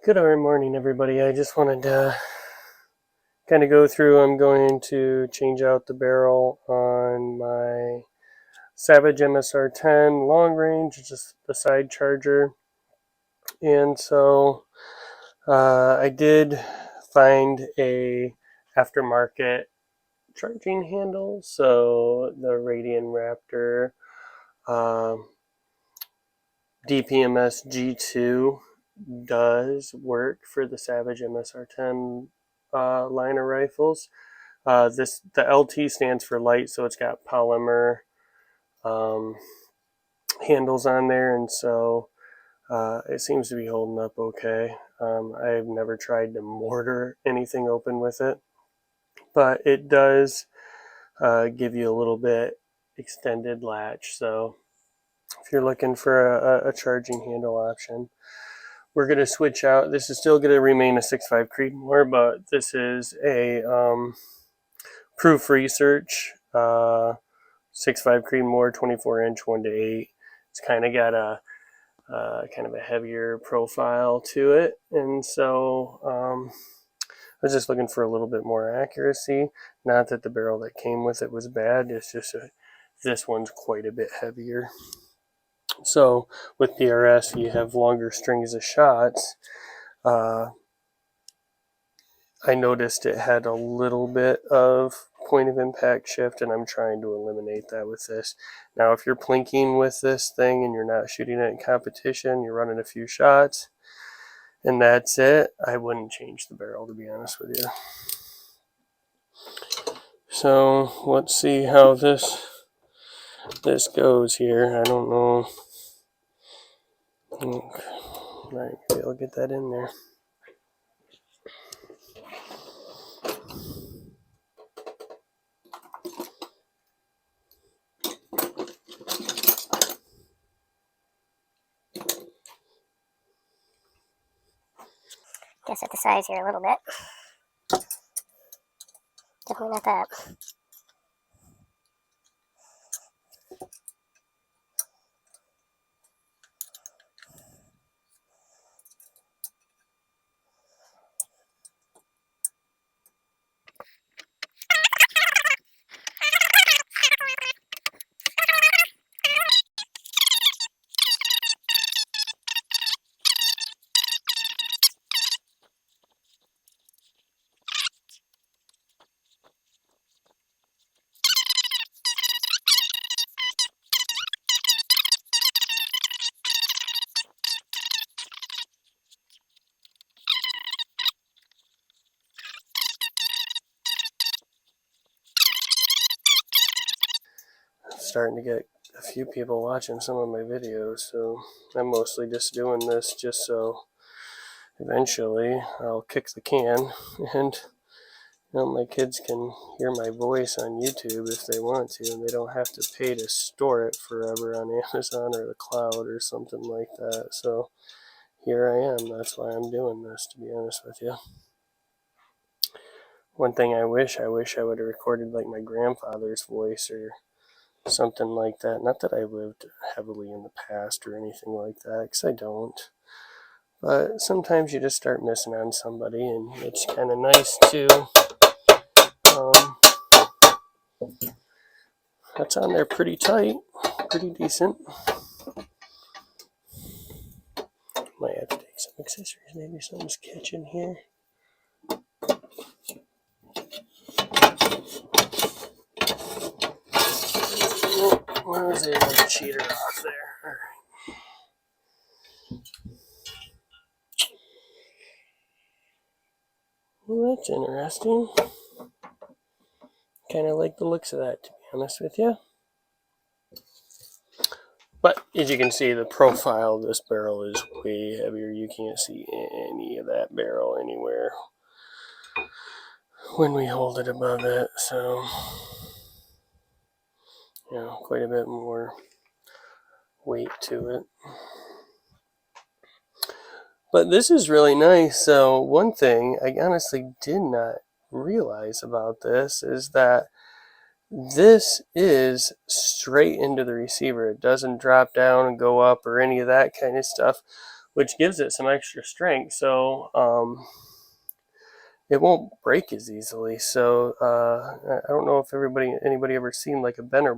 Good morning, everybody. I just wanted to kind of go through. I'm going to change out the barrel on my Savage MSR10 long range, just the side charger. And so I did find a aftermarket charging handle. So the Radian Raptor DPMS G2 does work for the Savage MSR10 line of rifles. The LT stands for light, so it's got polymer handles on there, and so it seems to be holding up okay. I've never tried to mortar anything open with it, but it does give you a little bit extended latch. So if you're looking for a charging handle option, we're going to switch out. This is still going to remain a 6.5 Creedmoor, but this is a Proof Research 6.5 Creedmoor 24-inch 1:8. It's kind of got a kind of a heavier profile to it, and so I was just looking for a little bit more accuracy. Not that the barrel that came with it was bad, it's just this one's quite a bit heavier. So with PRS, you have longer strings of shots. I noticed it had a little bit of point of impact shift, and I'm trying to eliminate that with this. Now, if you're plinking with this thing and you're not shooting it in competition, you're running a few shots, and that's it, I wouldn't change the barrel, to be honest with you. So let's see how this goes here. I don't know. Right, maybe I'll get that in there. Guess at the size here a little bit. Definitely not that. Starting to get a few people watching some of my videos, so I'm mostly just doing this just so eventually I'll kick the can and my kids can hear my voice on YouTube if they want to, and they don't have to pay to store it forever on Amazon or the cloud or something like that. So here I am. That's why I'm doing this, to be honest with you. One thing I wish I would have recorded like my grandfather's voice or something like that. Not that I lived heavily in the past or anything like that, because I don't. But sometimes you just start missing on somebody, and it's kind of nice to. That's on there pretty tight, pretty decent. Might have to take some accessories. Maybe something's catching here. I was able to cheat her off there. All right. Well, that's interesting. Kind of like the looks of that, to be honest with you. But as you can see, the profile of this barrel is way heavier. You can't see any of that barrel anywhere when we hold it above it. So, quite a bit more weight to it. But this is really nice. So one thing I honestly did not realize about this is that this is straight into the receiver. It doesn't drop down and go up or any of that kind of stuff. which gives it some extra strength, so it won't break as easily. So I don't know if anybody ever seen like a bent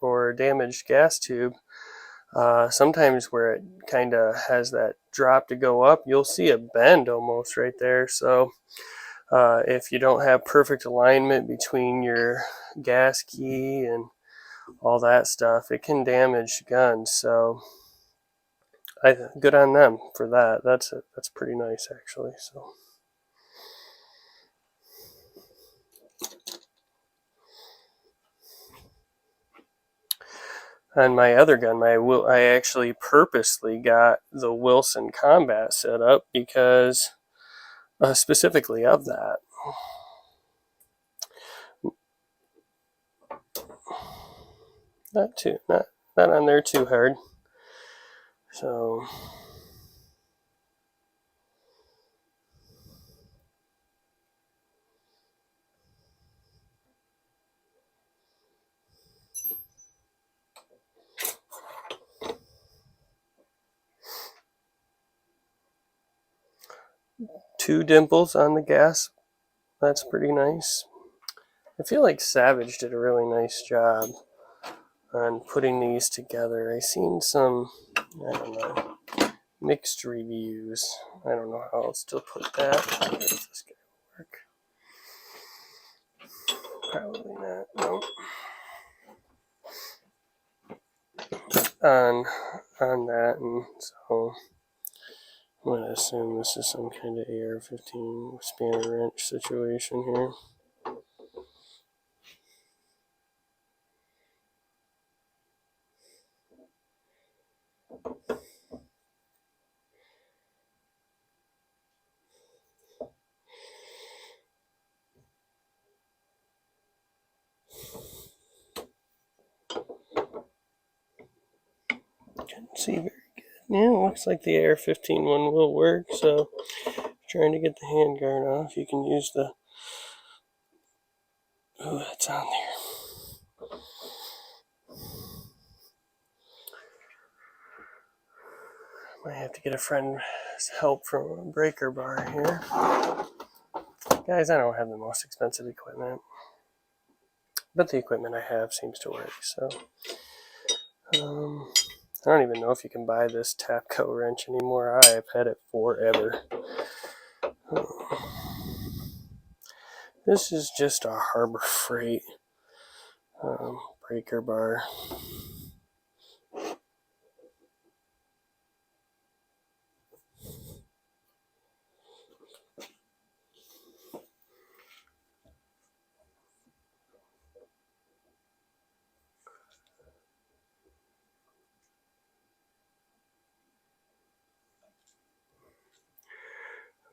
or damaged gas tube. Sometimes where it kind of has that drop to go up, you'll see a bend almost right there. So if you don't have perfect alignment between your gas key and all that stuff, it can damage guns. So good on them for that. That's pretty nice actually. So. On my other gun, I actually purposely got the Wilson Combat set up because specifically of that. Not on there too hard. So 2 dimples on the gas. That's pretty nice. I feel like Savage did a really nice job on putting these together. I seen some, I don't know, mixed reviews. I don't know how else to put that. If this guy will work. Probably not. Nope. On that, and so I'm going to assume this is some kind of AR-15 spanner wrench situation here. Can't see very good. Yeah, looks like the AR-15 one will work, so trying to get the handguard off, you can use the... Oh, that's on there. Might have to get a friend's help from a breaker bar here. Guys, I don't have the most expensive equipment, but the equipment I have seems to work, so... I don't even know if you can buy this Tapco wrench anymore. I have had it forever. This is just a Harbor Freight breaker bar.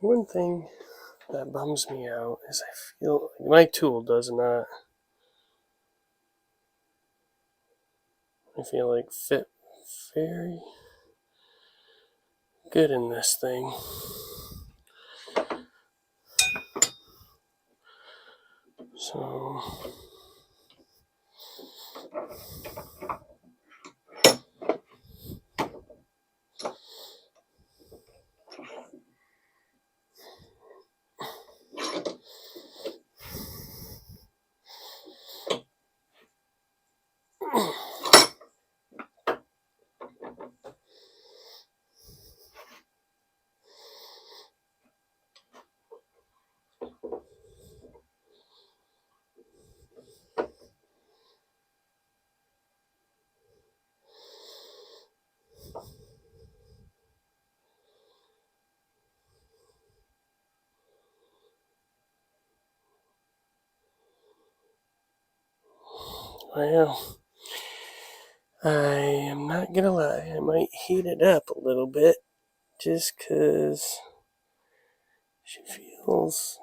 One thing that bums me out is I feel like my tool does not, I feel like, fit very good in this thing. So well, I am not gonna lie, I might heat it up a little bit just because she feels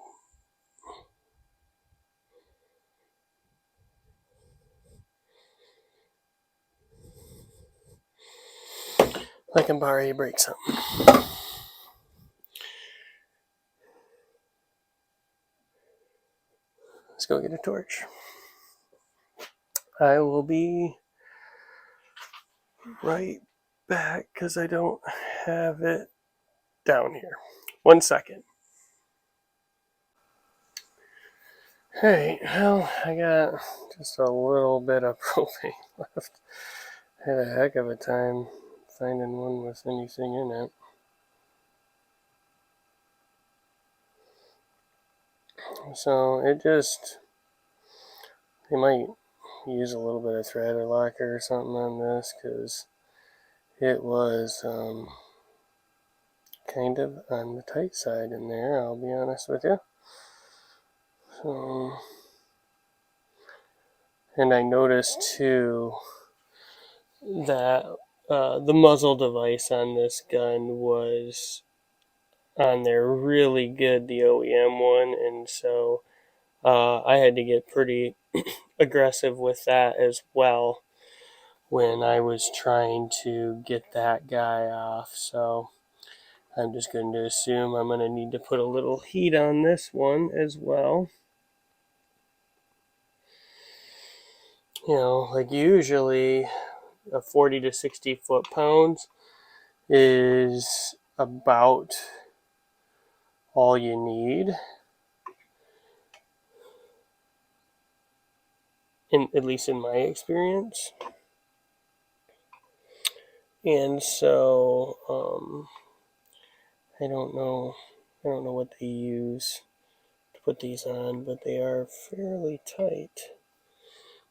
like I'm about ready to break something. Let's go get a torch. I will be right back because I don't have it down here. 1 second. Alright, well, I got just a little bit of propane left. Had a heck of a time finding one with anything in it. So they might use a little bit of thread or lacquer or something on this, because it was kind of on the tight side in there, I'll be honest with you. So, and I noticed too that the muzzle device on this gun was on there really good, the OEM one, and so I had to get pretty aggressive with that as well when I was trying to get that guy off. So I'm just going to assume I'm going to need to put a little heat on this one as well. You know, like usually a 40 to 60 foot-pounds is about all you need, at least in my experience. And so I don't know what they use to put these on, but they are fairly tight.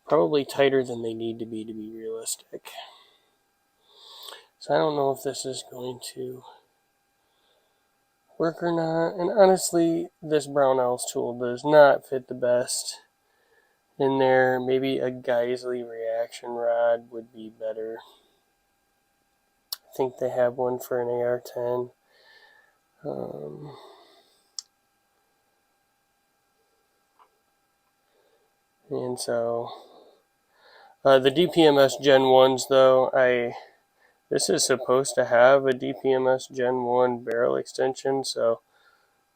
Probably tighter than they need to be realistic. So I don't know if this is going to work or not. And honestly, this Brownell's tool does not fit the best in there. Maybe a Geisley reaction rod would be better. I think they have one for an AR-10. And so the DPMS Gen 1s though, this is supposed to have a DPMS Gen 1 barrel extension, so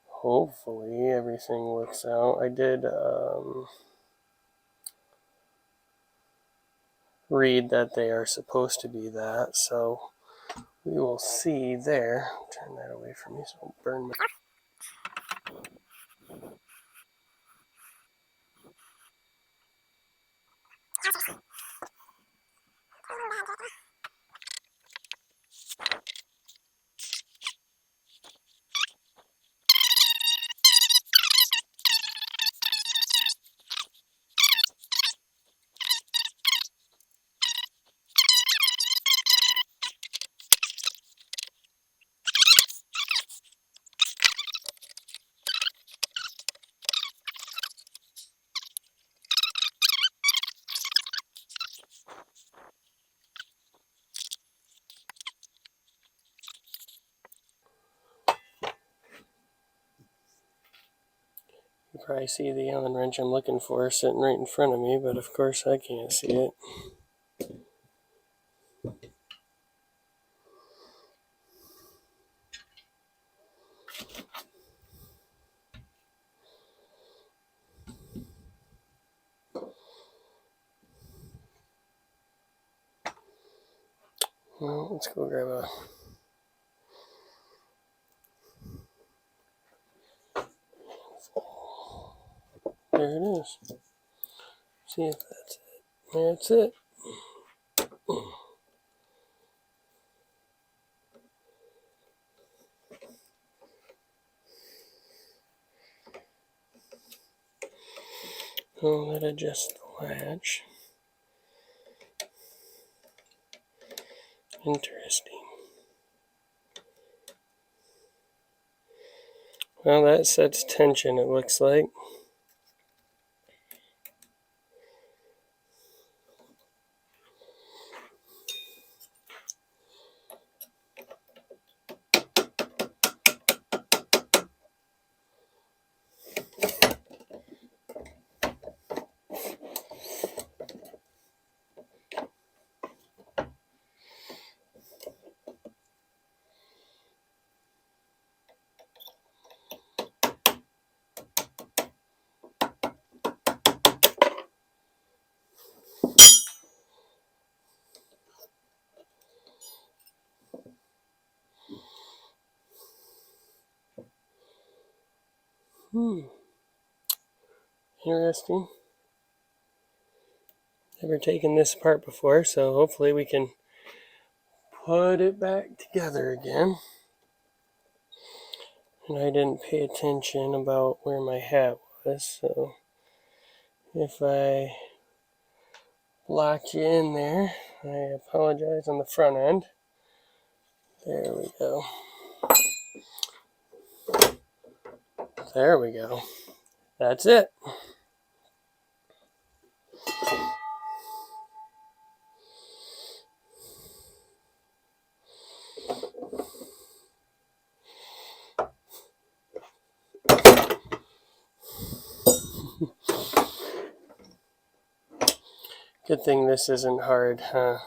hopefully everything works out. I did read that they are supposed to be that, so we will see there. Turn that away from me so I don't burn my... You probably see the Allen wrench I'm looking for sitting right in front of me, but of course I can't see it. Well, let's go grab a... There it is. See if that's it. That's it. Oh, that adjusts the latch. Interesting. Well, that sets tension, it looks like. Interesting. Never taken this apart before, so hopefully we can put it back together again. And I didn't pay attention about where my hat was, so if I locked you in there, I apologize on the front end. There we go. There we go. That's it. Good thing this isn't hard, huh?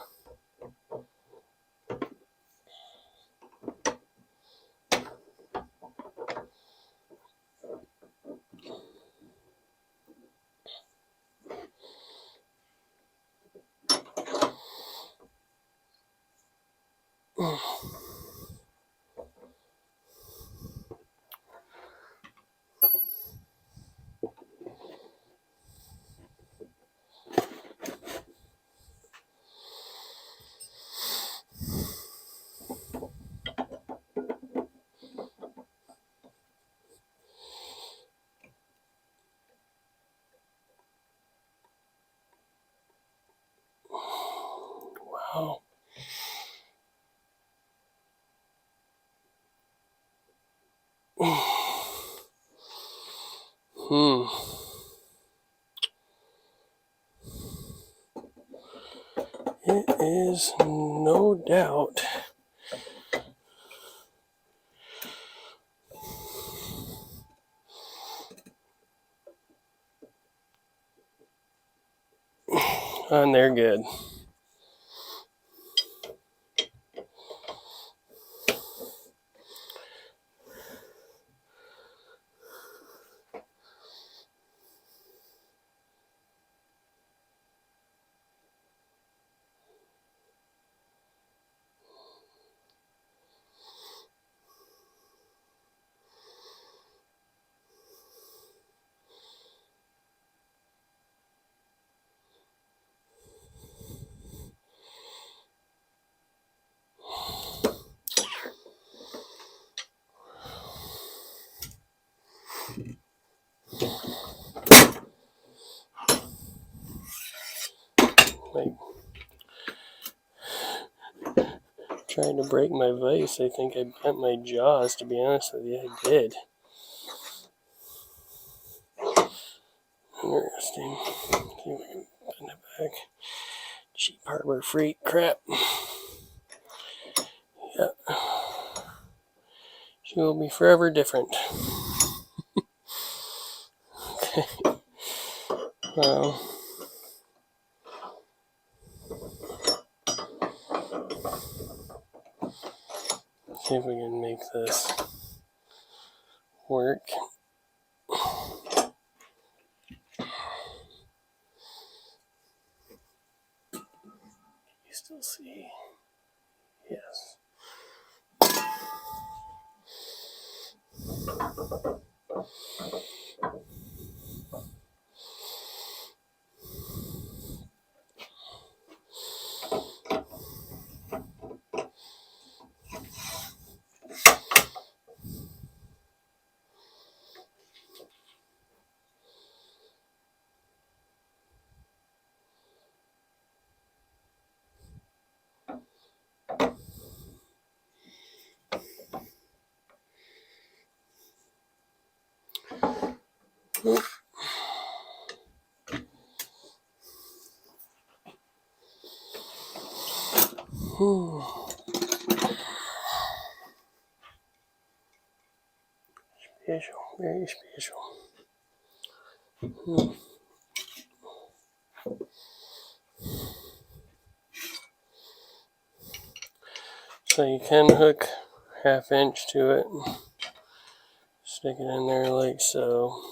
Wow. It is no doubt on there good. Like, trying to break my vise, I think I bent my jaws, to be honest with you. I did. Interesting. See if I can bend it back. Cheap Harbor Freight crap. Yeah. She will be forever different. Okay. Well, see if we can make this work. You still see? Yes. Special, very special. So you can hook 1/2 inch to it. Stick it in there like so.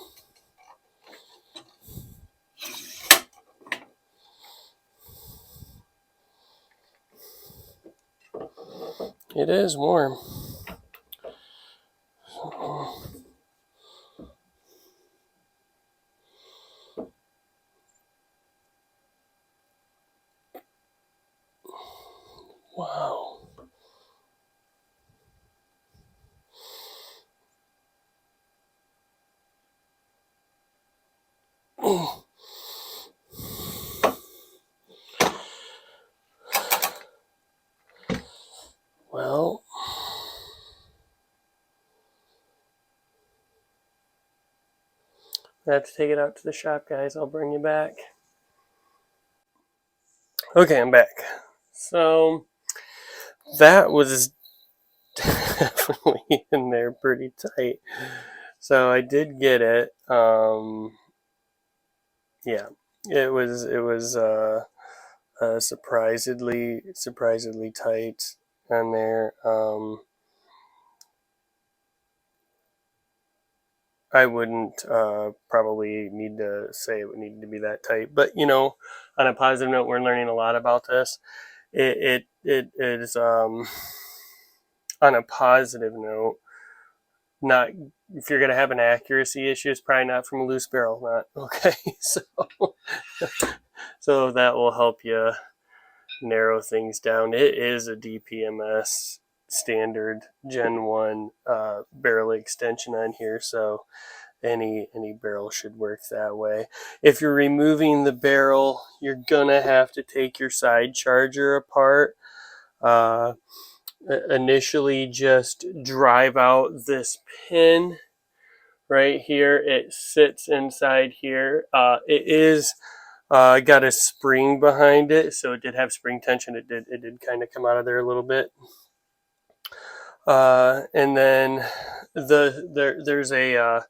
It is warm. Well, I have to take it out to the shop, guys. I'll bring you back. Okay, I'm back. So that was definitely in there pretty tight. So I did get it. Yeah, it was surprisingly tight on there. I wouldn't probably need to say it would need to be that tight, but on a positive note, we're learning a lot about this. It is on a positive note, not if you're going to have an accuracy issue, it's probably not from a loose barrel nut. Okay, so that will help you narrow things down. It is a DPMS standard Gen 1 barrel extension on here, so any barrel should work that way. If you're removing the barrel, you're gonna have to take your side charger apart. Initially, just drive out this pin right here. It sits inside here. It is got a spring behind it, so it did have spring tension. It did kind of come out of there a little bit. And then there's a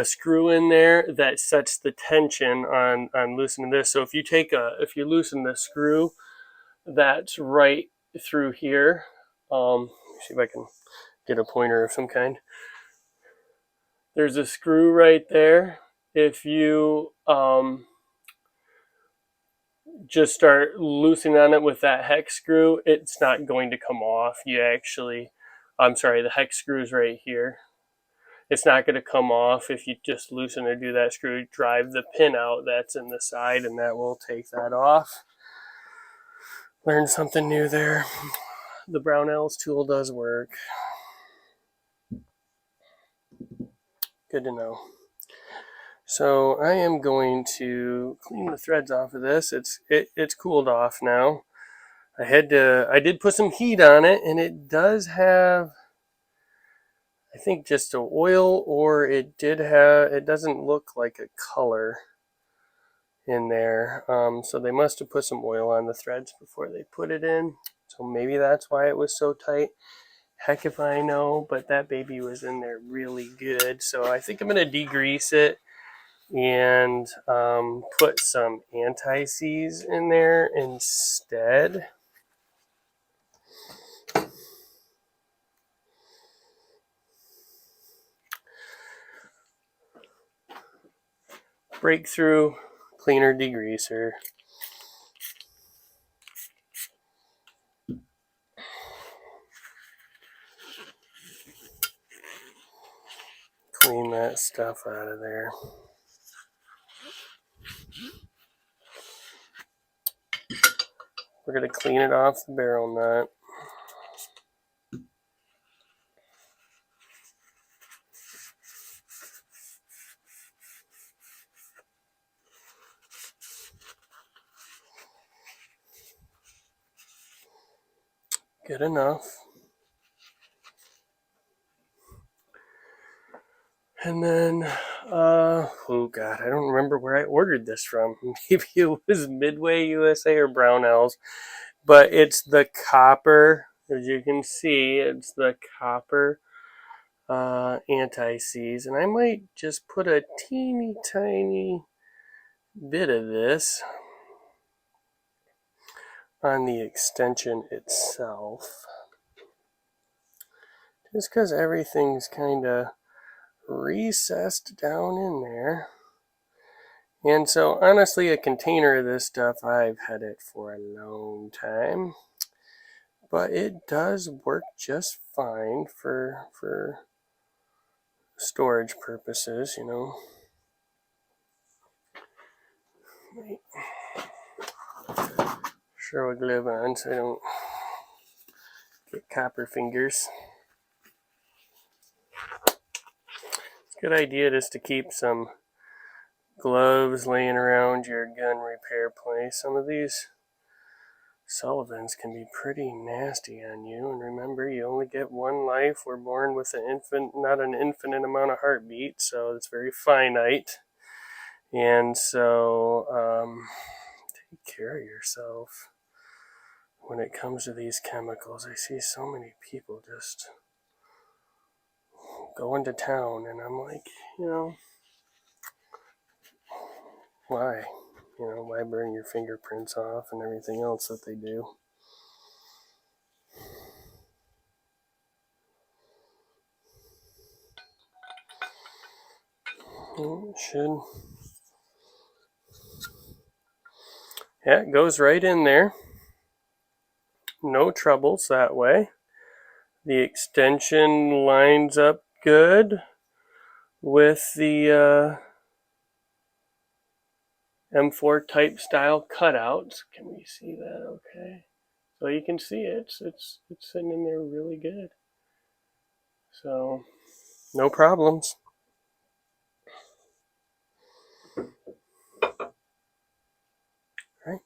screw in there that sets the tension on loosening this. So if you loosen the screw, that's right through here. See if I can get a pointer of some kind. There's a screw right there. If you just start loosening on it with that hex screw, it's not going to come off. The hex screw is right here. It's not going to come off if you just loosen or do that screw. Drive the pin out that's in the side, and that will take that off. Learn something new there. The Brownells tool does work. Good to know. So I am going to clean the threads off of this. It's cooled off now. I did put some heat on it, and it does have, I think, just a oil, or it doesn't look like a color in there. So they must have put some oil on the threads before they put it in. So maybe that's why it was so tight. Heck if I know, but that baby was in there really good. So I think I'm going to degrease it and put some anti-seize in there instead. Breakthrough cleaner degreaser. Clean that stuff out of there. We're going to clean it off the barrel nut. Good enough. And then, oh God, I don't remember where I ordered this from. Maybe it was Midway USA or Brownells, but it's the copper. As you can see, it's the copper anti-seize, and I might just put a teeny tiny bit of this on the extension itself, just because everything's kind of recessed down in there. And so honestly, a container of this stuff, I've had it for a long time, but it does work just fine for storage purposes, Throw a glove on so I don't get copper fingers. It's a good idea just to keep some gloves laying around your gun repair place. Some of these Sullivans can be pretty nasty on you. And remember, you only get one life. We're born with not an infinite amount of heartbeat, so it's very finite. And so, take care of yourself when it comes to these chemicals. I see so many people just going to town, and I'm like, why? Why burn your fingerprints off and everything else that they do? Should. Yeah, it goes right in there. No troubles that way. The extension lines up good with the M4 type style cutouts. Can we see that okay? So you can see it's sitting in there really good. So no problems. Right.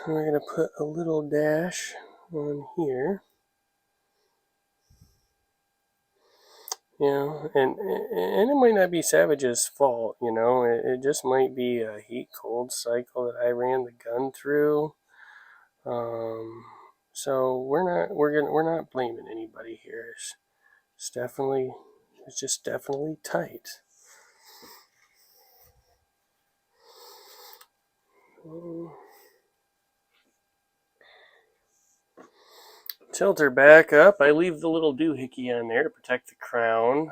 We're going to put a little dash on here. And it might not be Savage's fault, it just might be a heat-cold cycle that I ran the gun through. So we're not blaming anybody here. It's just definitely tight. Tilt her back up. I leave the little doohickey on there to protect the crown.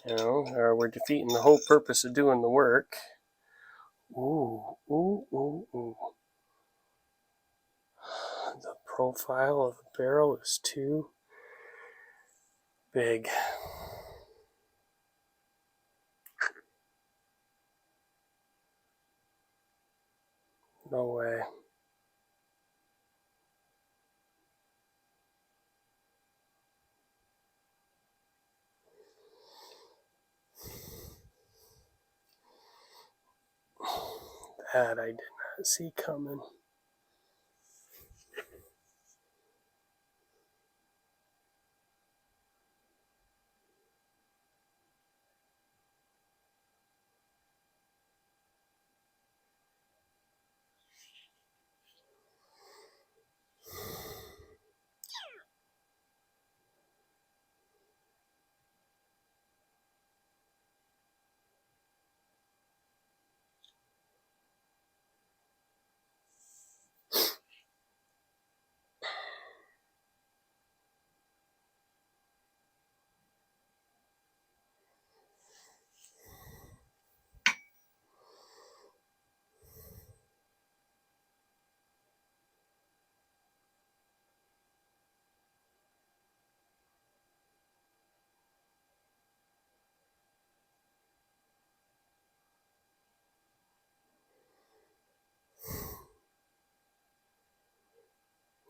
Or we're defeating the whole purpose of doing the work. Ooh, ooh, ooh, ooh. The profile of the barrel is too big. No way. That I did not see coming.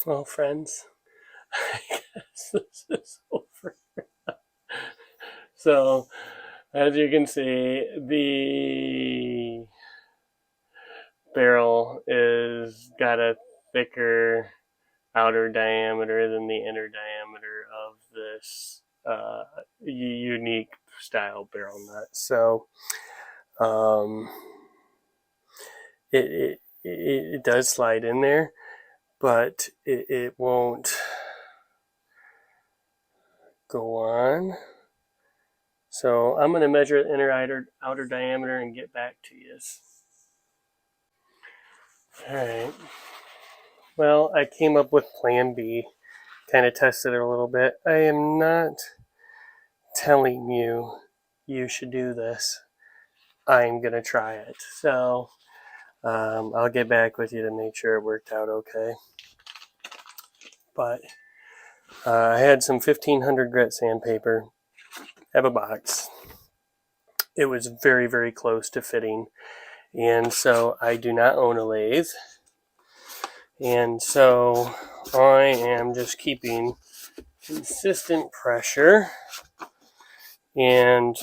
Well, friends, I guess this is over. So, as you can see, the barrel is got a thicker outer diameter than the inner diameter of this unique style barrel nut. So, it does slide in there, but it won't go on. So I'm going to measure the inner outer diameter and get back to you. Alright. Well, I came up with plan B. Kind of tested it a little bit. I am not telling you you should do this. I'm going to try it. So I'll get back with you to make sure it worked out okay. But I had some 1500 grit sandpaper. I have a box. It was very, very close to fitting. And so I do not own a lathe. And so I am just keeping consistent pressure and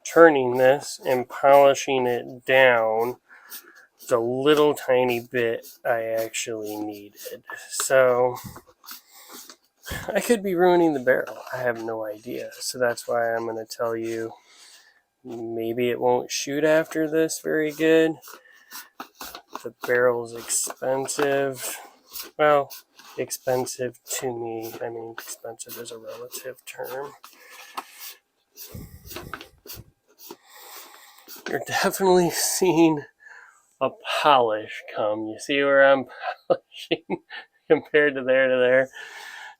turning this and polishing it down the little tiny bit I actually needed. So I could be ruining the barrel. I have no idea. So that's why I'm going to tell you maybe it won't shoot after this very good. The barrel's expensive. Well, expensive to me. I mean, expensive is a relative term. You're definitely seeing a polish come. You see where I'm polishing compared to there.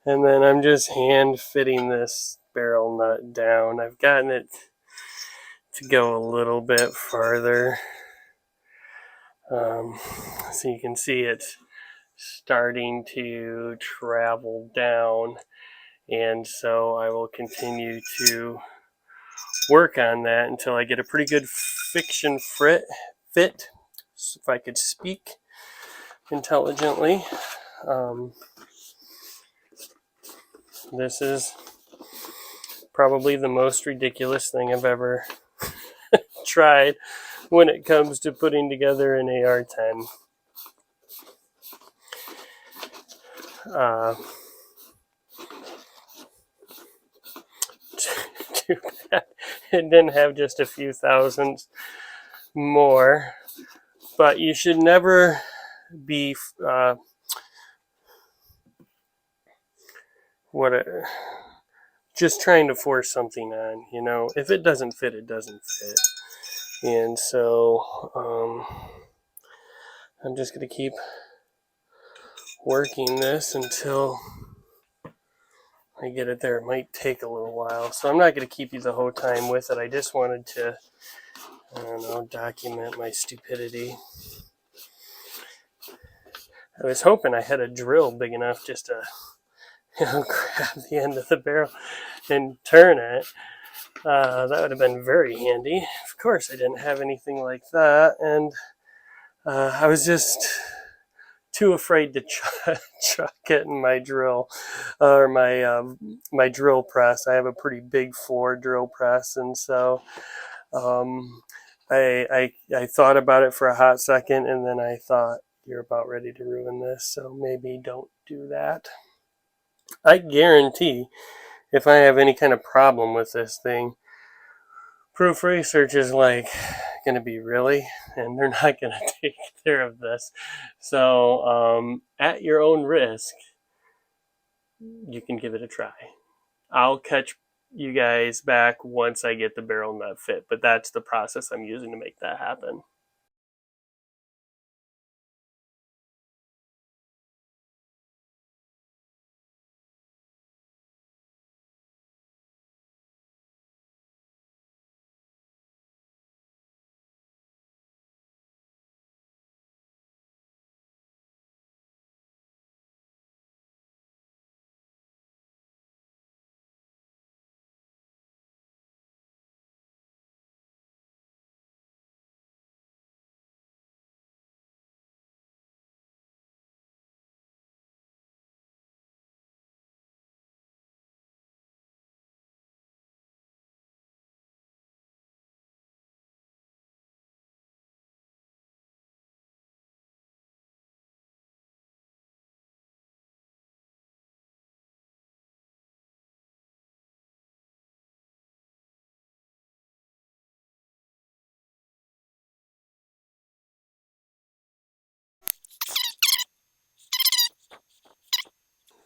And then I'm just hand fitting this barrel nut down. I've gotten it to go a little bit farther. So you can see it's starting to travel down. And so I will continue to work on that until I get a pretty good fiction fit. So if I could speak intelligently. This is probably the most ridiculous thing I've ever tried when it comes to putting together an AR-10. Too bad it didn't have just a few thousands more, but you should never be just trying to force something on. You know, if it doesn't fit, it doesn't fit. And so I'm just going to keep working this until I get it there. It might take a little while, so I'm not going to keep you the whole time with it. I just wanted to, I don't know, document my stupidity. I was hoping I had a drill big enough just to, grab the end of the barrel and turn it. That would have been very handy. Of course, I didn't have anything like that, and I was just too afraid to chuck it in my drill or my drill press. I have a pretty big floor drill press, and so I thought about it for a hot second, and then I thought, you're about ready to ruin this, so maybe don't do that. I guarantee if I have any kind of problem with this thing, Proof Research is like going to be really, and they're not going to take care of this. So at your own risk, you can give it a try. I'll catch you guys back once I get the barrel nut fit, but that's the process I'm using to make that happen.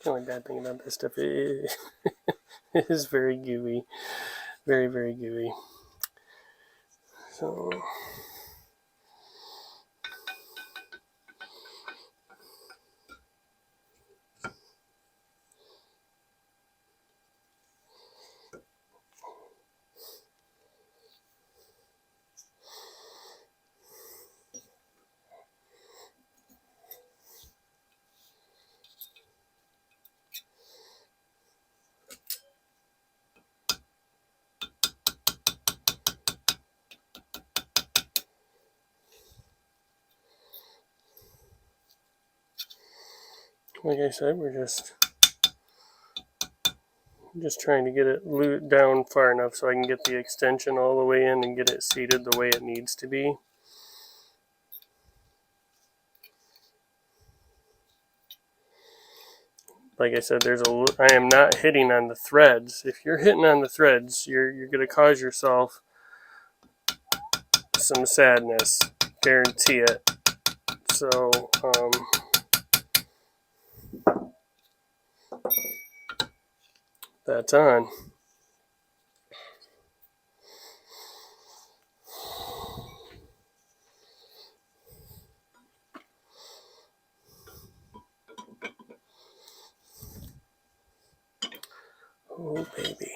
The only bad thing about this stuff is it is very gooey. Very, very gooey. So like I said, we're just I'm just trying to get it down far enough so I can get the extension all the way in and get it seated the way it needs to be. Like I said, I am not hitting on the threads. If you're hitting on the threads, you're going to cause yourself some sadness. Guarantee it. So, that's on. Oh, baby.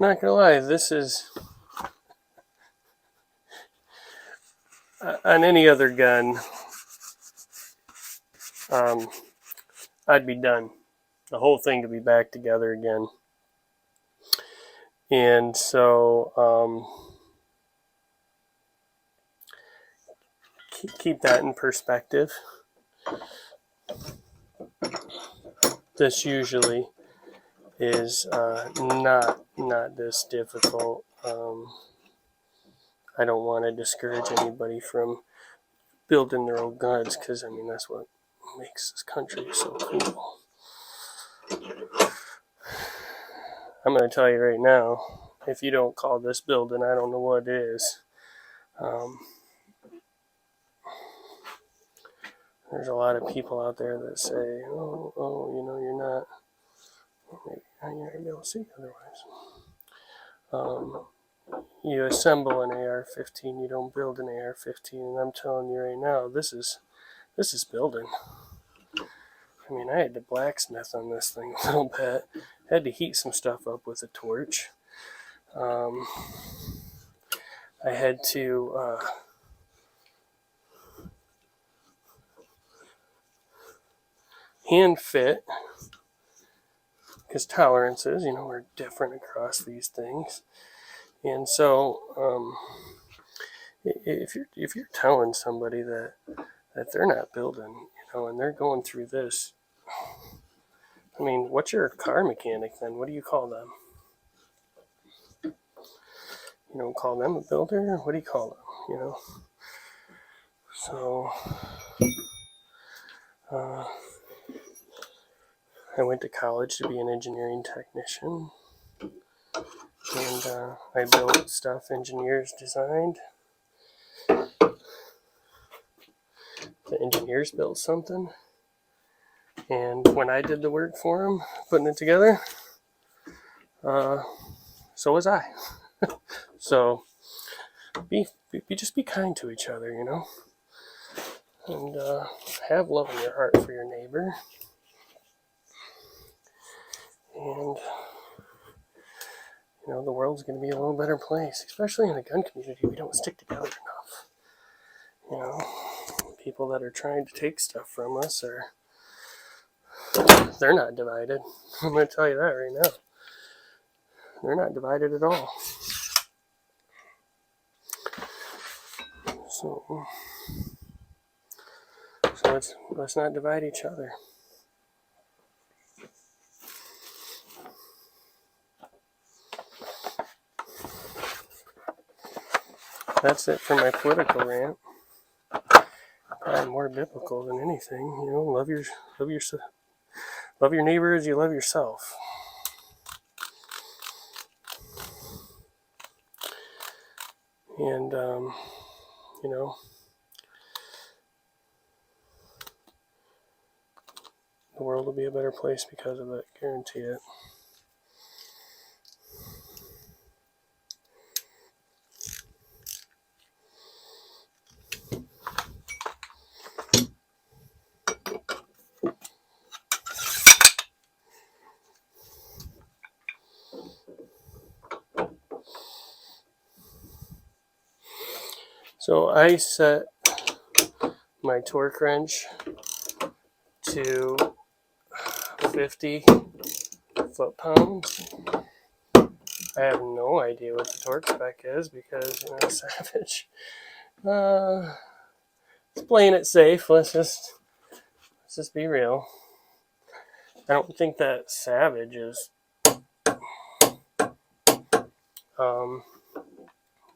Not gonna lie, this is on any other gun, I'd be done. The whole thing to be back together again. And so keep that in perspective. This usually is not this difficult. I don't want to discourage anybody from building their own guns, because I mean that's what makes this country so cool. I'm going to tell you right now, if you don't call this building, I don't know what is. There's a lot of people out there that say, oh, you know, you're not. Maybe you're not going to be able to see otherwise. You assemble an AR-15, you don't build an AR-15, and I'm telling you right now, this is building. I mean, I had to blacksmith on this thing a little bit. Had to heat some stuff up with a torch. I had to hand fit, because tolerances, you know, are different across these things. And so, if you're telling somebody that they're not building, you know, and they're going through this, I mean, what's your car mechanic then? What do you call them? You don't call them a builder? What do you call them? You know. So, I went to college to be an engineering technician, and I built stuff engineers designed. The engineers built something, and when I did the work for them, putting it together, so was I. So just be kind to each other, you know, and have love in your heart for your neighbor, and you know, the world's going to be a little better place, especially in the gun community. We don't stick together enough. You know, people that are trying to take stuff from us they're not divided. I'm going to tell you that right now. They're not divided at all. So let's not divide each other. That's it for my political rant. Probably more biblical than anything. You know, love your neighbor as you love yourself. And you know, the world will be a better place because of it. Guarantee it. So I set my torque wrench to 50 foot-pounds. I have no idea what the torque spec is because, you know, Savage. It's playing it safe. Let's just be real. I don't think that Savage is.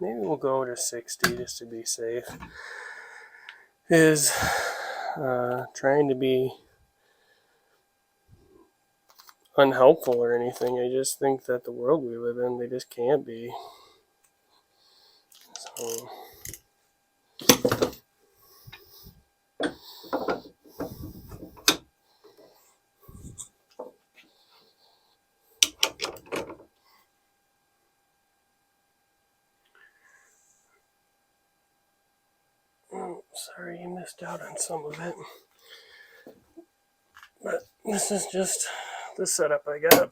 Maybe we'll go to 60 just to be safe. Is trying to be unhelpful or anything. I just think that the world we live in, they just can't be. So. Oh, sorry you missed out on some of it. But this is just the setup I got.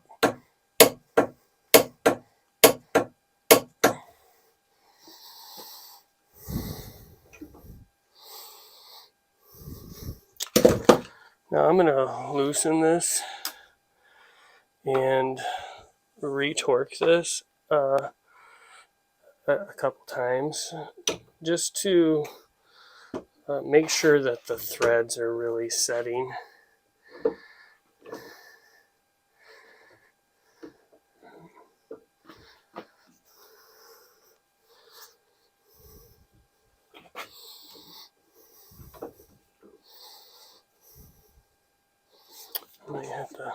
Now I'm going to loosen this and retorque this a couple times just to make sure that the threads are really setting. I might have to.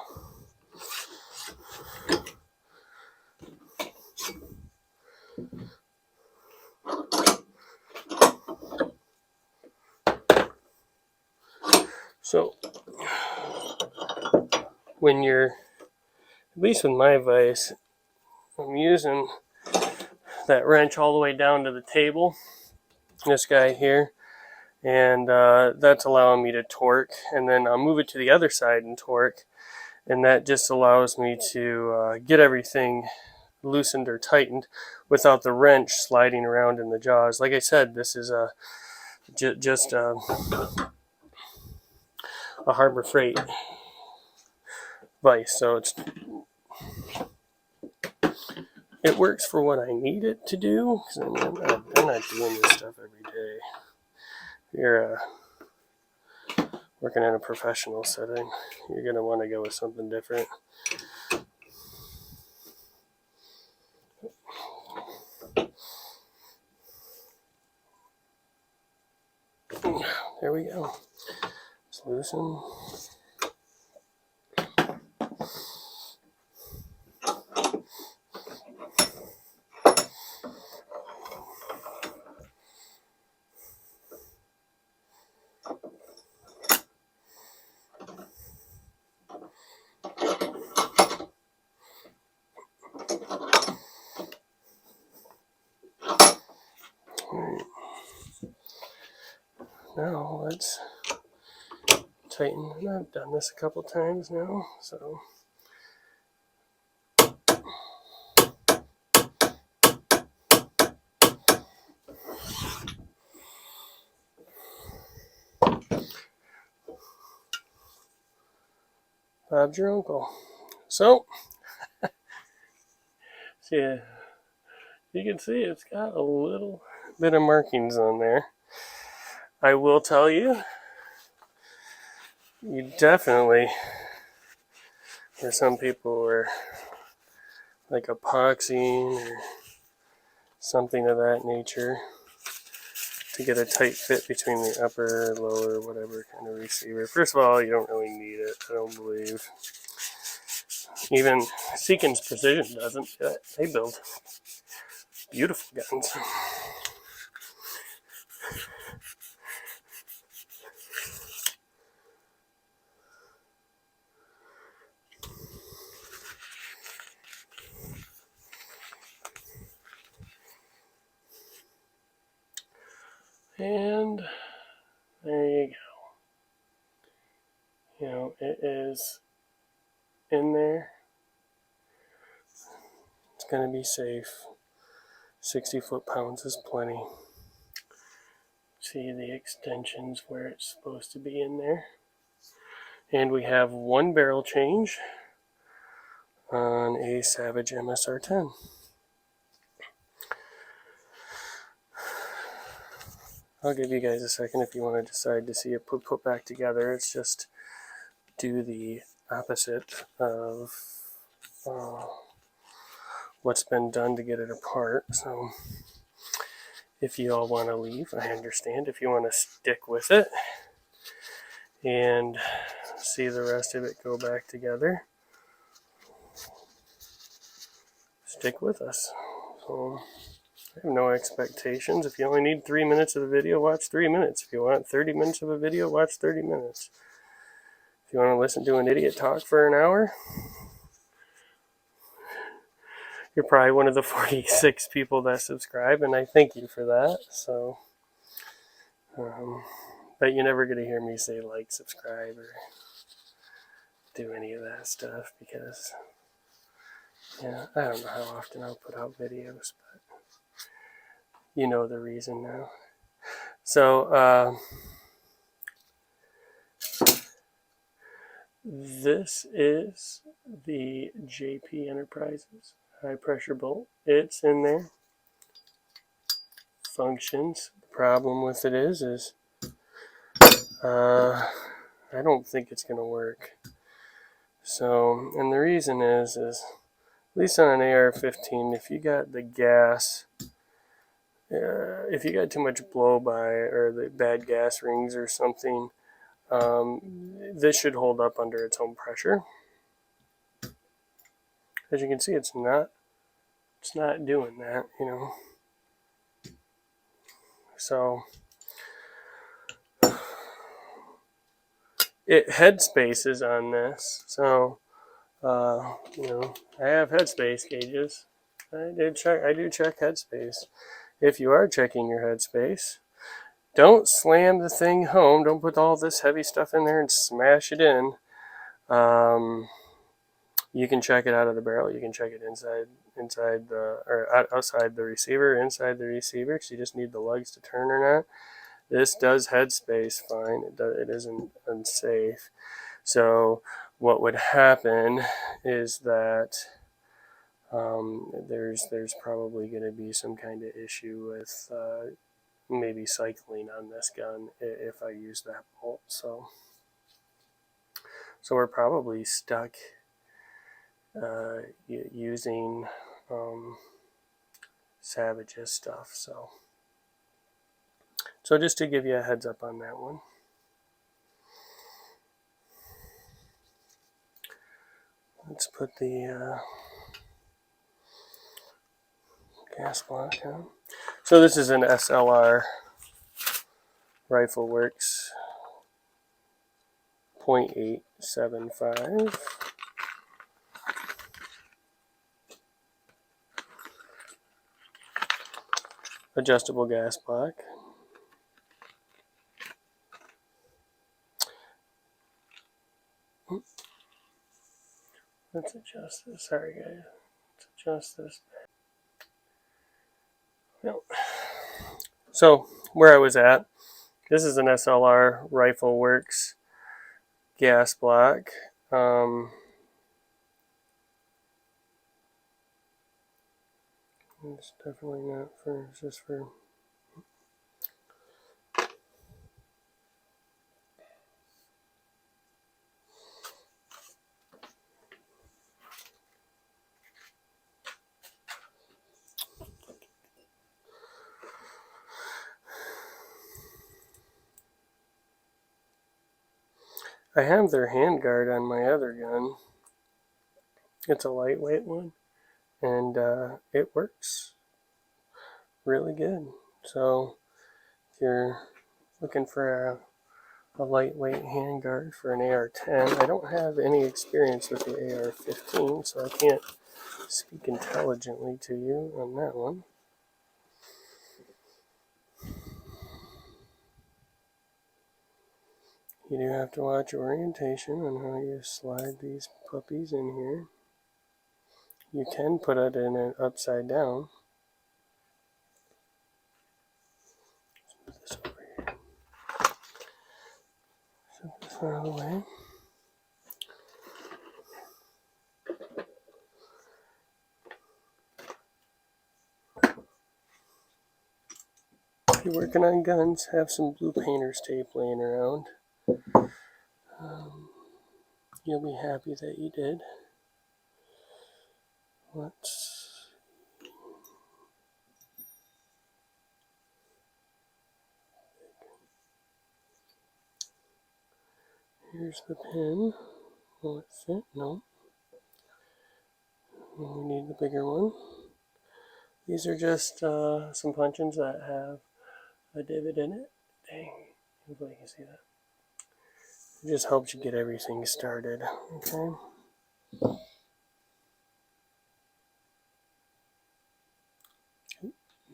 So when you're, at least with my vise, I'm using that wrench all the way down to the table, this guy here, and that's allowing me to torque, and then I'll move it to the other side and torque, and that just allows me to get everything loosened or tightened without the wrench sliding around in the jaws. Like I said, this is just a Harbor Freight vise, so it works for what I need it to do, because I'm not doing this stuff every day. If you're working in a professional setting, you're going to want to go with something different. There we go. Let's loosen. Now let's tighten. And I've done this a couple times now, so Bob's your uncle. So yeah, you can see it's got a little bit of markings on there. I will tell you, you definitely, or some people were like epoxying or something of that nature to get a tight fit between the upper, lower, whatever kind of receiver. First of all, you don't really need it, I don't believe. Even Seekins Precision doesn't. They build beautiful guns. And there you go. You know, it is in there. It's going to be safe. 60 foot-pounds is plenty. See the extensions where it's supposed to be in there. And we have one barrel change on a Savage MSR10. I'll give you guys a second if you want to decide to see it put back together. It's just do the opposite of what's been done to get it apart. So if you all want to leave, I understand. If you want to stick with it and see the rest of it go back together, stick with us. So I have no expectations. If you only need 3 minutes of the video, watch 3 minutes. If you want 30 minutes of a video, watch 30 minutes. If you want to listen to an idiot talk for an hour, you're probably one of the 46 people that subscribe, and I thank you for that. So, but you're never going to hear me say like, subscribe, or do any of that stuff because, yeah, I don't know how often I'll put out videos, but you know the reason now. So, this is the JP Enterprises high pressure bolt. It's in there. Functions. The problem with it is I don't think it's going to work. So, and the reason is at least on an AR-15, if you got the gas, if you got too much blow by or the bad gas rings or something, this should hold up under its own pressure. As you can see, it's not doing that, you know. So it headspaces on this. So you know, I have headspace gauges. I do check headspace. If you are checking your headspace, don't slam the thing home. Don't put all this heavy stuff in there and smash it in. You can check it out of the barrel. You can check it inside the, or outside the receiver, inside the receiver, because you just need the lugs to turn or not. This does headspace fine. It isn't unsafe. So what would happen is that there's probably going to be some kind of issue with maybe cycling on this gun if I use that bolt. So we're probably stuck using Savage's stuff. So just to give you a heads up on that one. Let's put the gas block on. So this is an SLR Rifle Works 0.875. Adjustable gas block. Let's adjust this. Sorry guys. Let's adjust this. Nope. So where I was at, this is an SLR Rifle Works gas block. It's definitely not for, it's just for I have their handguard on my other gun. It's a lightweight one, and it works really good. So if you're looking for a lightweight handguard for an AR-10, I don't have any experience with the AR-15, so I can't speak intelligently to you on that one. You do have to watch orientation on how you slide these puppies in here. You can put it in it upside down. Let's put this over here. Set this out of the way. you're working on guns, have some blue painter's tape laying around. You'll be happy that you did. Here's the pin. Will it fit? No. We need the bigger one. These are just some puncheons that have a divot in it. Dang, hopefully you can see that. It just helps you get everything started. Okay.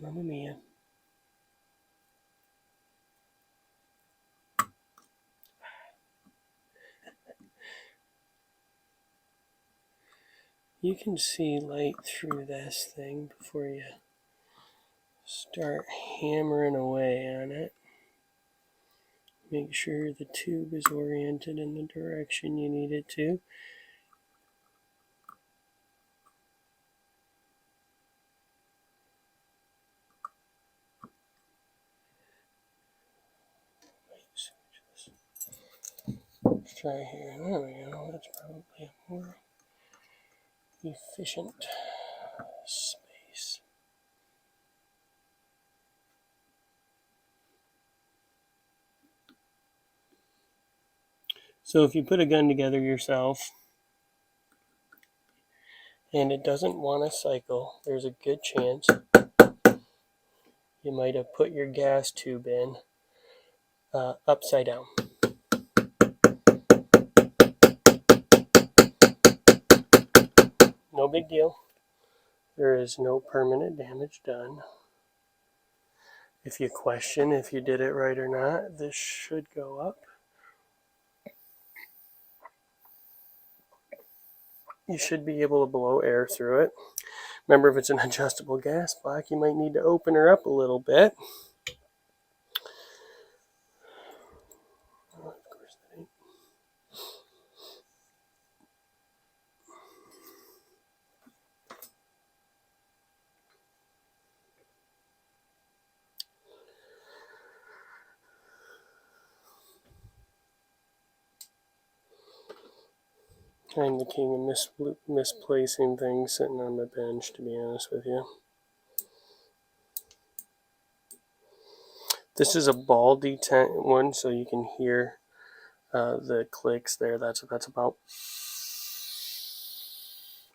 Mamma mia. You can see light through this thing before you start hammering away on it. Make sure the tube is oriented in the direction you need it to. Let's try here. There we go. That's probably a more efficient space. So if you put a gun together yourself and it doesn't want to cycle, there's a good chance you might have put your gas tube in upside down. No big deal. There is no permanent damage done. If you question if you did it right or not, this should go up. You should be able to blow air through it. Remember, if it's an adjustable gas block, you might need to open her up a little bit. Oh, of course that ain't. I'm the king of misplacing things sitting on my bench, to be honest with you. This is a ball detent one, so you can hear the clicks there. That's what that's about.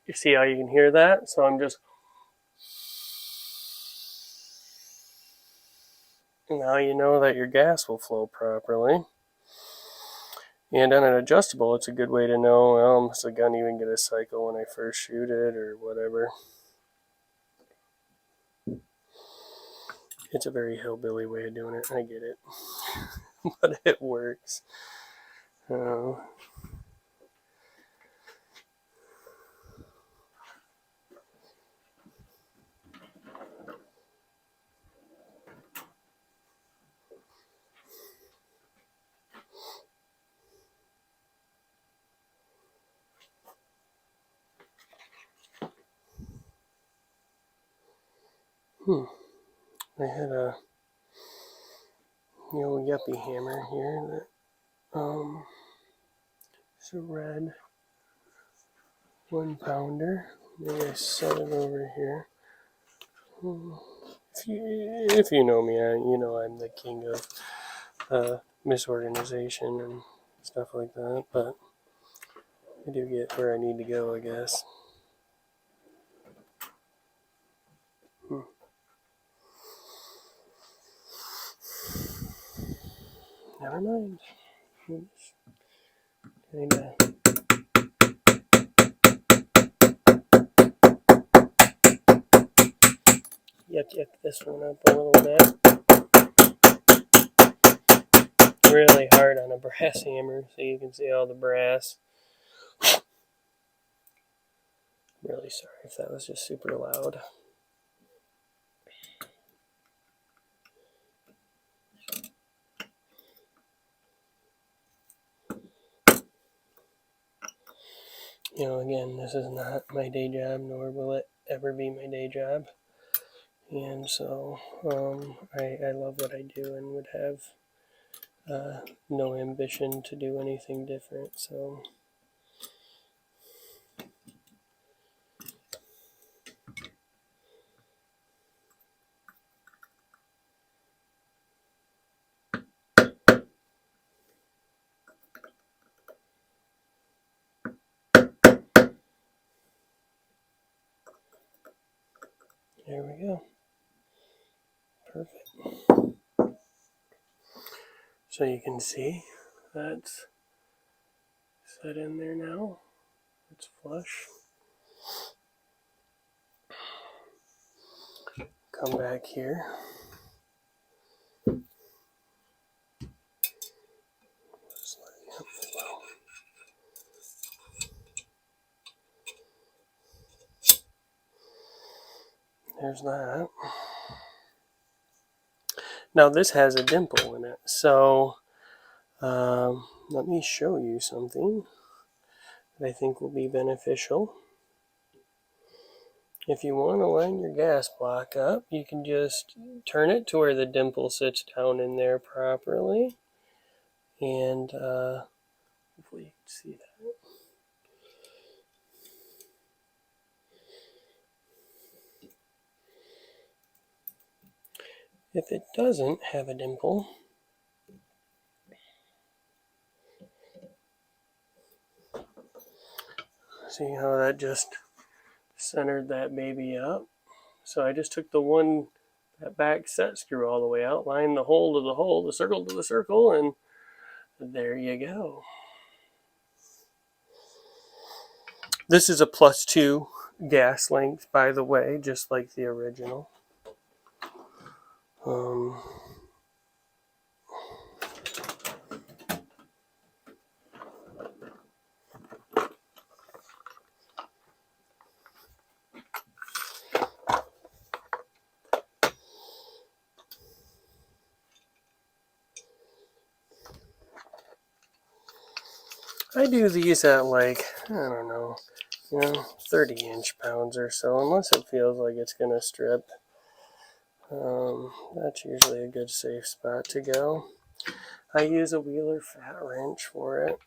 You see how you can hear that? So I'm just... Now you know that your gas will flow properly. And on an adjustable, it's a good way to know, well, does the gun even get a cycle when I first shoot it or whatever. It's a very hillbilly way of doing it, I get it. But it works. I had a yuppie hammer here that it's a red 1 pounder. Maybe I set it over here. If you know me, you know I'm the king of misorganization and stuff like that, but I do get where I need to go, I guess. Never mind. Oops. Kinda. Yuck this one up a little bit. Really hard on a brass hammer, so you can see all the brass. Really sorry if that was just super loud. Again, this is not my day job, nor will it ever be my day job. And so I love what I do and would have no ambition to do anything different. So there we go. Perfect. So you can see that's set in there now. It's flush. Come back here. There's that. Now this has a dimple in it, so let me show you something that I think will be beneficial. If you want to line your gas block up, you can just turn it to where the dimple sits down in there properly, and hopefully you can see that. If it doesn't have a dimple, see how that just centered that baby up? So I just took that back set screw all the way out, lined the hole to the hole, the circle to the circle, and there you go. This is a +2 gas length, by the way, just like the original. I do these at like, I don't know, 30 inch-pounds or so, unless it feels like it's going to strip. That's usually a good safe spot to go. I use a Wheeler fat wrench for it.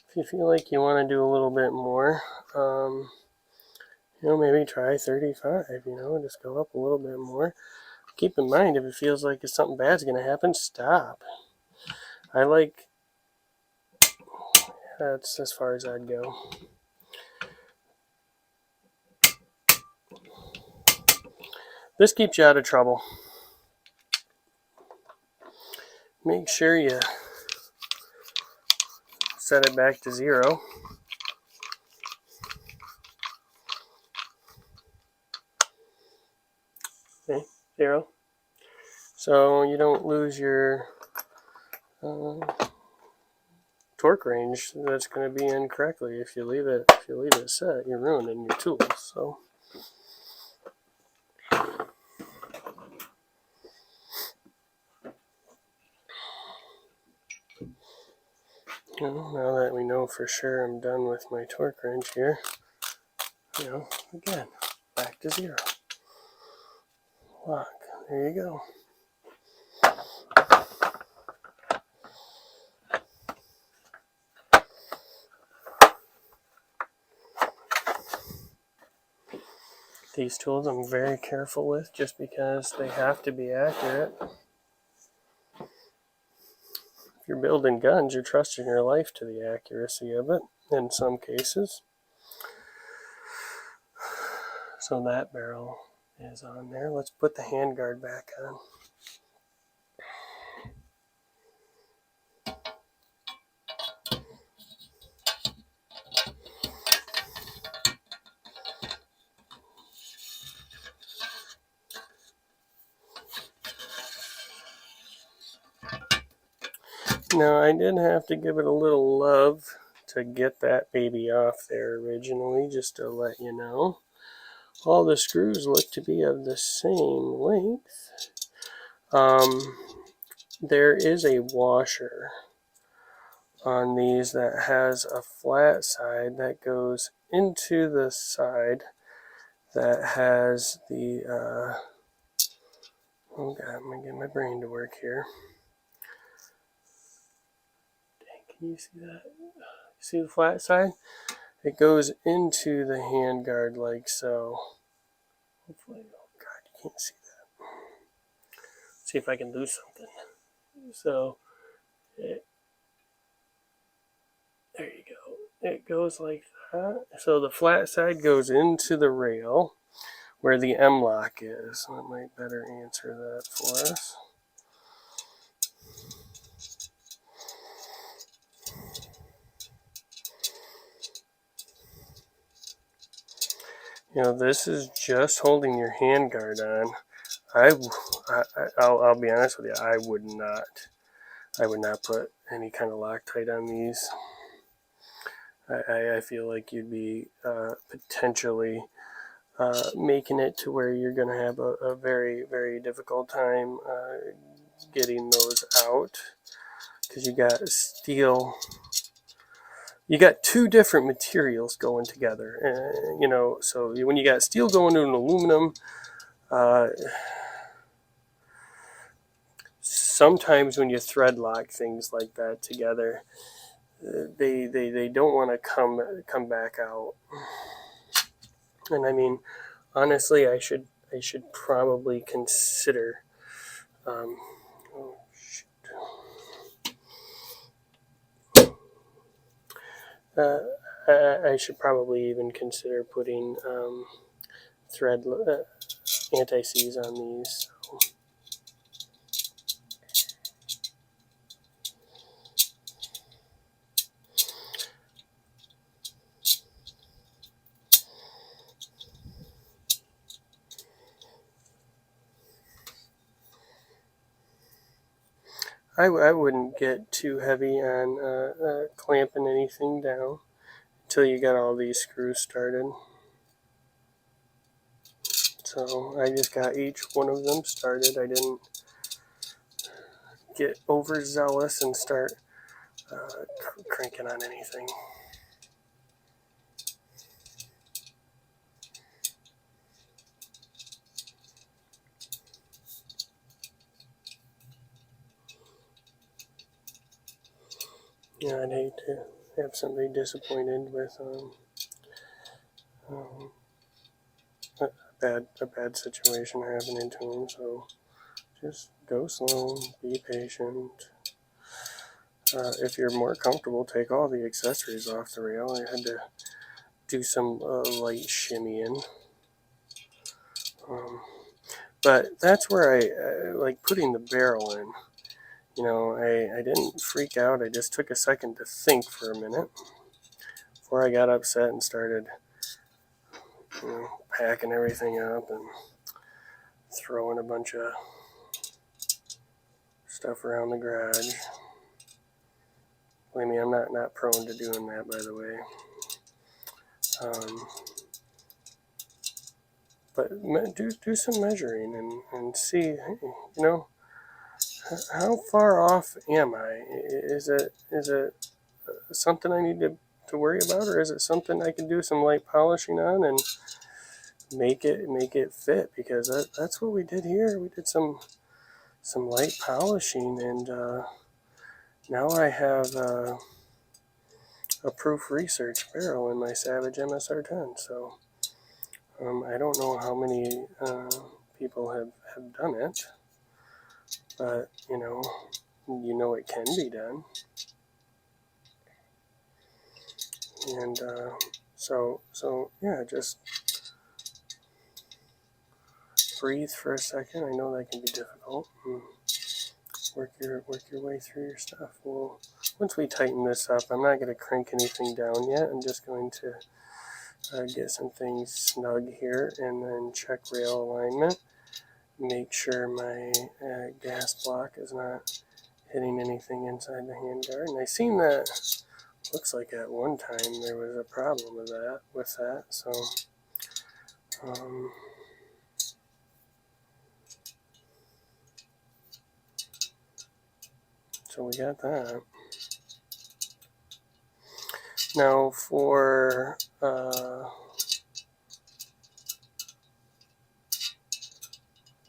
If you feel like you want to do a little bit more, maybe try 35, just go up a little bit more. Keep in mind, if it feels like something bad's going to happen, stop. That's as far as I'd go. This keeps you out of trouble. Make sure you set it back to 0. Okay, 0. So you don't lose your torque range that's going to be in correctly. If you leave it set, you're ruining your tools. So now that we know for sure I'm done with my torque wrench here, again, back to 0. Lock. There you go. These tools I'm very careful with just because they have to be accurate. If you're building guns, you're trusting your life to the accuracy of it in some cases. So that barrel is on there. Let's put the handguard back on. Now I did have to give it a little love to get that baby off there originally, just to let you know. All the screws look to be of the same length. There is a washer on these that has a flat side that goes into the side that has the, oh god, I'm gonna get my brain to work here. Dang, can you see that? See the flat side? It goes into the handguard like so. Hopefully, oh god, you can't see that. See if I can do something. So, there you go. It goes like that. So the flat side goes into the rail where the M-lock is. That might better answer that for us. You know, this is just holding your handguard on. I'll be honest with you. I would not put any kind of Loctite on these. I feel like you'd be potentially making it to where you're going to have a very, very difficult time getting those out, because you got steel. You got two different materials going together, you know. So when you got steel going to an aluminum, sometimes when you thread lock things like that together, they don't want to come back out. And I mean, honestly, I should probably consider. Oh shoot. I should probably even consider putting thread anti-seize on these. So. I wouldn't get too heavy on clamping anything down until you got all these screws started. So I just got each one of them started. I didn't get overzealous and start cranking on anything. Yeah, I'd hate to have somebody disappointed with a bad situation happening to them. So just go slow, be patient. If you're more comfortable, take all the accessories off the rail. I had to do some light shimmying. But that's where I like putting the barrel in. You know, I didn't freak out. I just took a second to think for a minute before I got upset and started, you know, packing everything up and throwing a bunch of stuff around the garage. Believe me, I'm not prone to doing that, by the way. But do some measuring and see, you know, how far off am I? Is it something I need to worry about, or is it something I can do some light polishing on and make it fit? Because that's what we did here. We did some light polishing, and now I have a proof research barrel in my Savage MSR10. So I don't know how many people have done it, but you know it can be done. And so yeah, just breathe for a second. I know that can be difficult. Work your way through your stuff. Well, once we tighten this up, I'm not going to crank anything down yet. I'm just going to get some things snug here and then check rail alignment. Make sure my gas block is not hitting anything inside the handguard. And I seen that, looks like at one time there was a problem with that. So so we got that. Now for the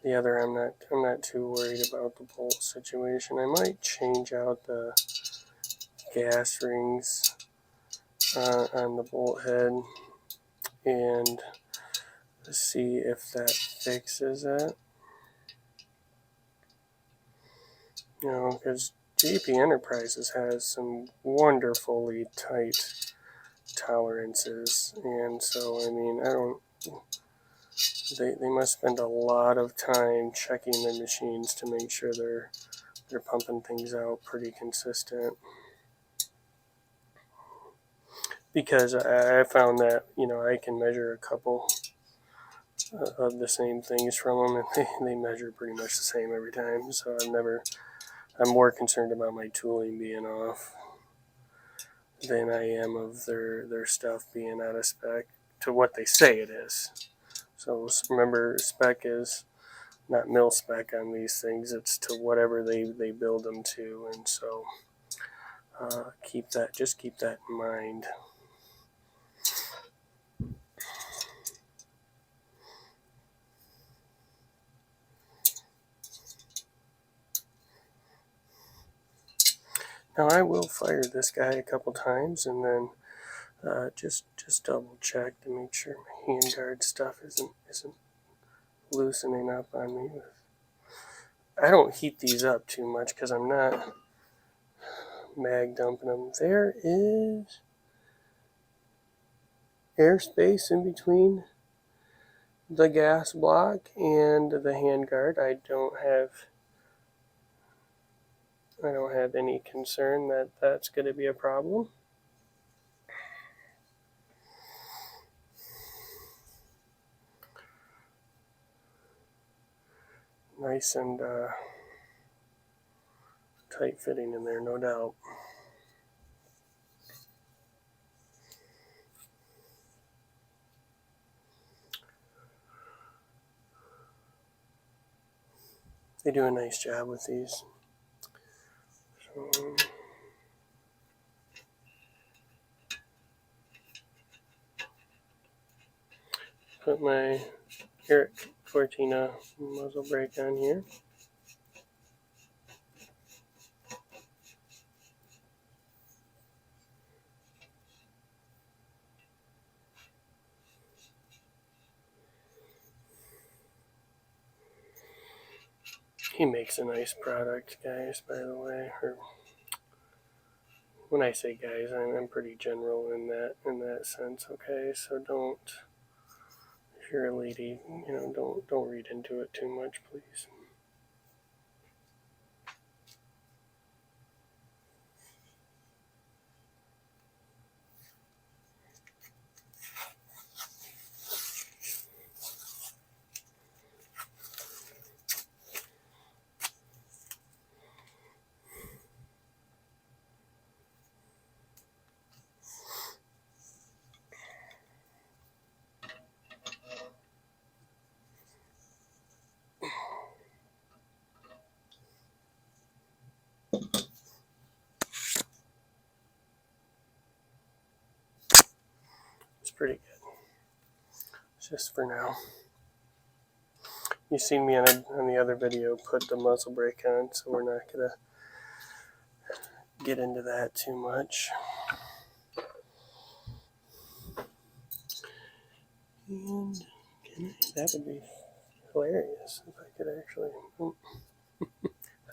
other, I'm not too worried about the bolt situation. I might change out the gas rings on the bolt head and see if that fixes it. You know, because GP Enterprises has some wonderfully tight tolerances, and so I mean, I don't. They must spend a lot of time checking the machines to make sure they're pumping things out pretty consistent. Because I found that, you know, I can measure a couple of the same things from them, and they measure pretty much the same every time. So I'm more concerned about my tooling being off than I am of their stuff being out of spec to what they say it is. So remember, spec is not mil spec on these things. It's to whatever they build them to, and so keep that in mind. Now I will fire this guy a couple times and then just double check to make sure my handguard stuff isn't loosening up on me. I don't heat these up too much because I'm not mag dumping them. There is airspace in between the gas block and the handguard. I don't have any concern that that's going to be a problem. Nice and tight fitting in there, no doubt. They do a nice job with these. So, put my Eric Cortina muzzle brake on here. He makes a nice product, guys, by the way. Or when I say guys, I'm pretty general in that sense, okay? So don't, if you're a lady, you know, don't read into it too much, please. It's pretty good. It's just for now. You seen me on the other video put the muzzle brake on, so we're not gonna get into that too much. And that would be hilarious if I could actually.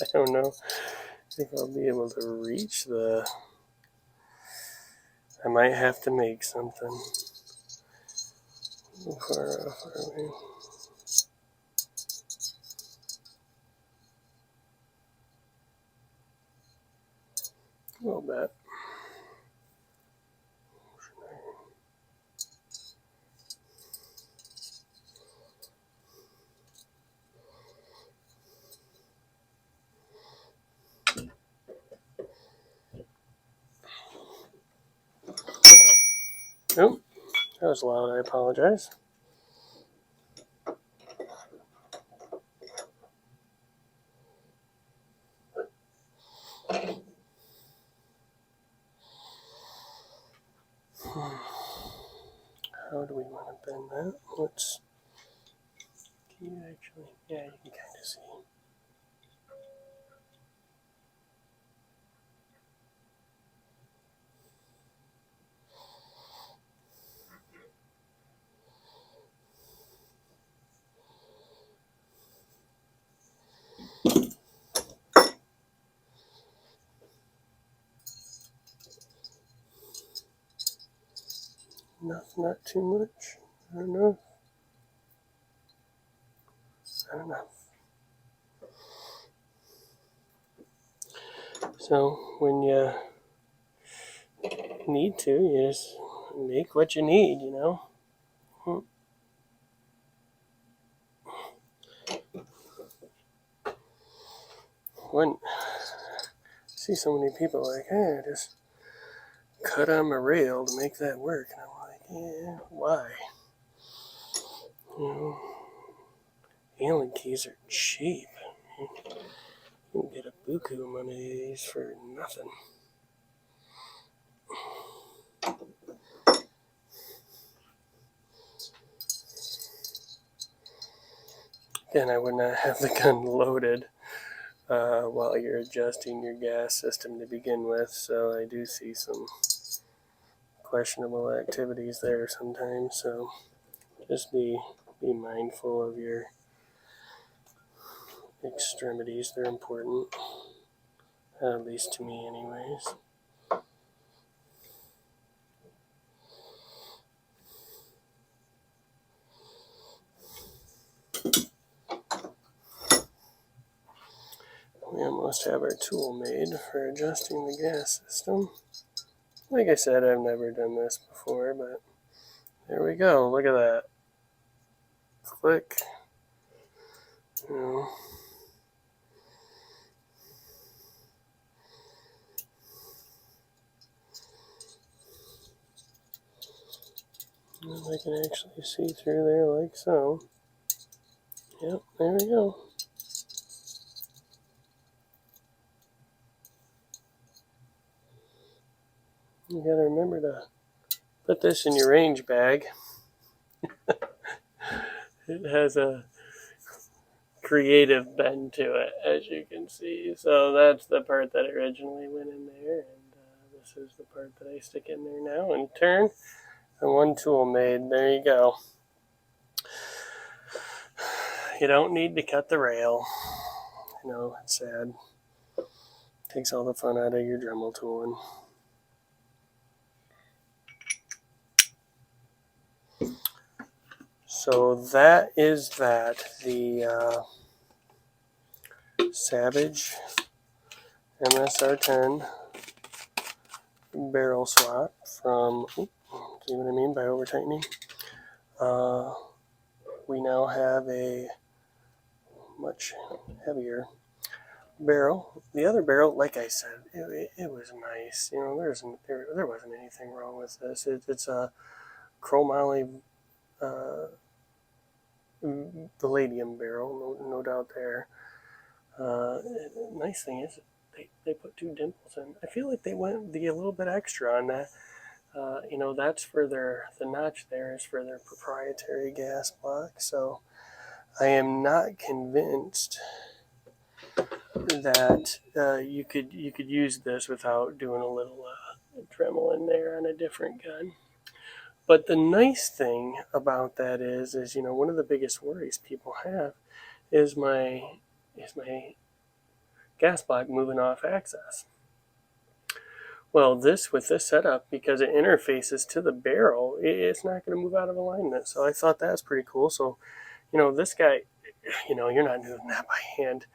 I don't know if I'll be able to reach the. I might have to make something. Far off, are we? A little bit. Oh, that was loud. I apologize. how do we want to bend that? Let's, can you actually, yeah, you can kind of see. Not too much. I don't know. I don't know. So when you need to, you just make what you need, you know. When see so many people like, hey, just cut on my rail to make that work, and I'm like, yeah, why? You know, Allen keys are cheap. You can get a buku amount of these for nothing. Again, I would not have the gun loaded while you're adjusting your gas system to begin with, so I do see some questionable activities there sometimes, so just be mindful of your extremities. They're important, at least to me anyways. We almost have our tool made for adjusting the gas system. Like I said, I've never done this before, but there we go. Look at that. Click. You know. I can actually see through there like so. Yep, there we go. You gotta remember to put this in your range bag. It has a creative bend to it, as you can see. So that's the part that originally went in there, and this is the part that I stick in there now and turn. And one tool made. There you go. You don't need to cut the rail. You know, it's sad. Takes all the fun out of your Dremel tooling. So that is that. The Savage MSR10 barrel swap from, see what I mean by over tightening? We now have a much heavier barrel. The other barrel, like I said, it was nice. You know, there wasn't anything wrong with this. It's a chromoly palladium barrel, no doubt there. Nice thing is they put two dimples in. I feel like they went a little bit extra on that. You know, that's for the notch there is for their proprietary gas block. So I am not convinced that you could use this without doing a little Dremel in there on a different gun. But the nice thing about that is you know, one of the biggest worries people have is my gas block moving off axis. Well, with this setup, because it interfaces to the barrel, it's not going to move out of alignment. So I thought that's pretty cool. So, you know, this guy, you know, you're not doing that by hand.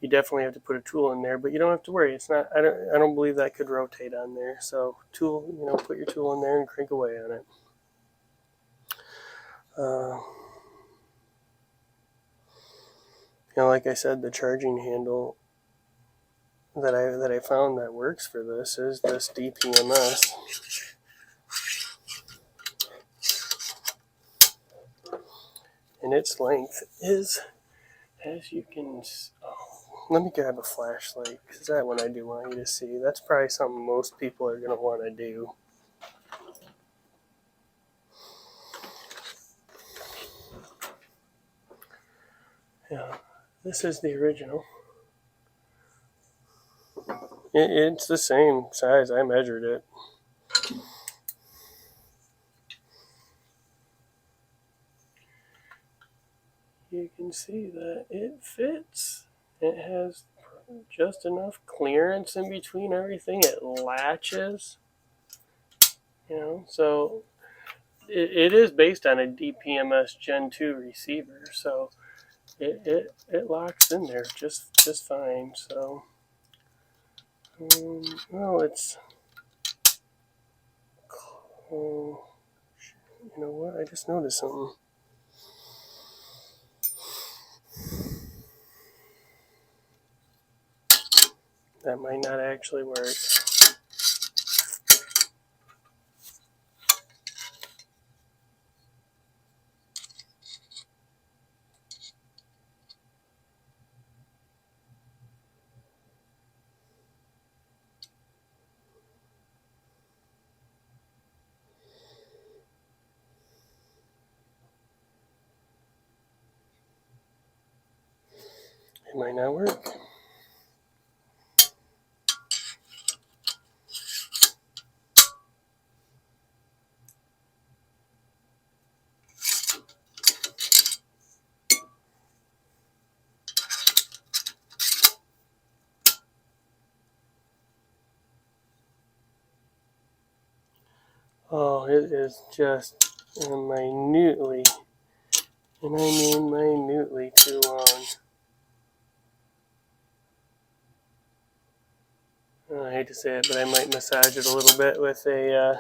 You definitely have to put a tool in there, but you don't have to worry. It's not. I don't believe that could rotate on there. So tool, you know, put your tool in there and crank away on it. You know, like I said, the charging handle that I found that works for this is this DPMS. And its length is, as you can, let me grab a flashlight, because that one I do want you to see. That's probably something most people are going to want to do. Yeah, this is the original. It's the same size. I measured it. You can see that it fits. It has just enough clearance in between everything. It latches, so it is based on a DPMS Gen 2 receiver, so it locks in there just fine. So, well, it's, oh, you know what? I just noticed something. That might not actually work. It might not work. Oh, it is just minutely, and I mean minutely, too long. I hate to say it, but I might massage it a little bit with a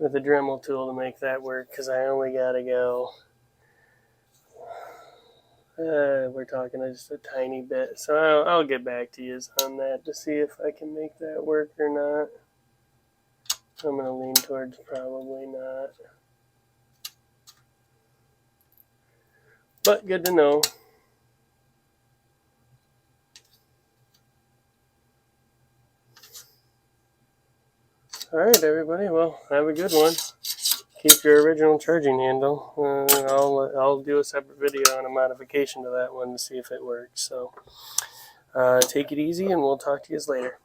Dremel tool to make that work, because I only gotta go. We're talking just a tiny bit, so I'll get back to you on that to see if I can make that work or not. I'm gonna lean towards probably not, but good to know. Alright, everybody, well, have a good one. Keep your original charging handle. I'll do a separate video on a modification to that one to see if it works. So take it easy, and we'll talk to you later.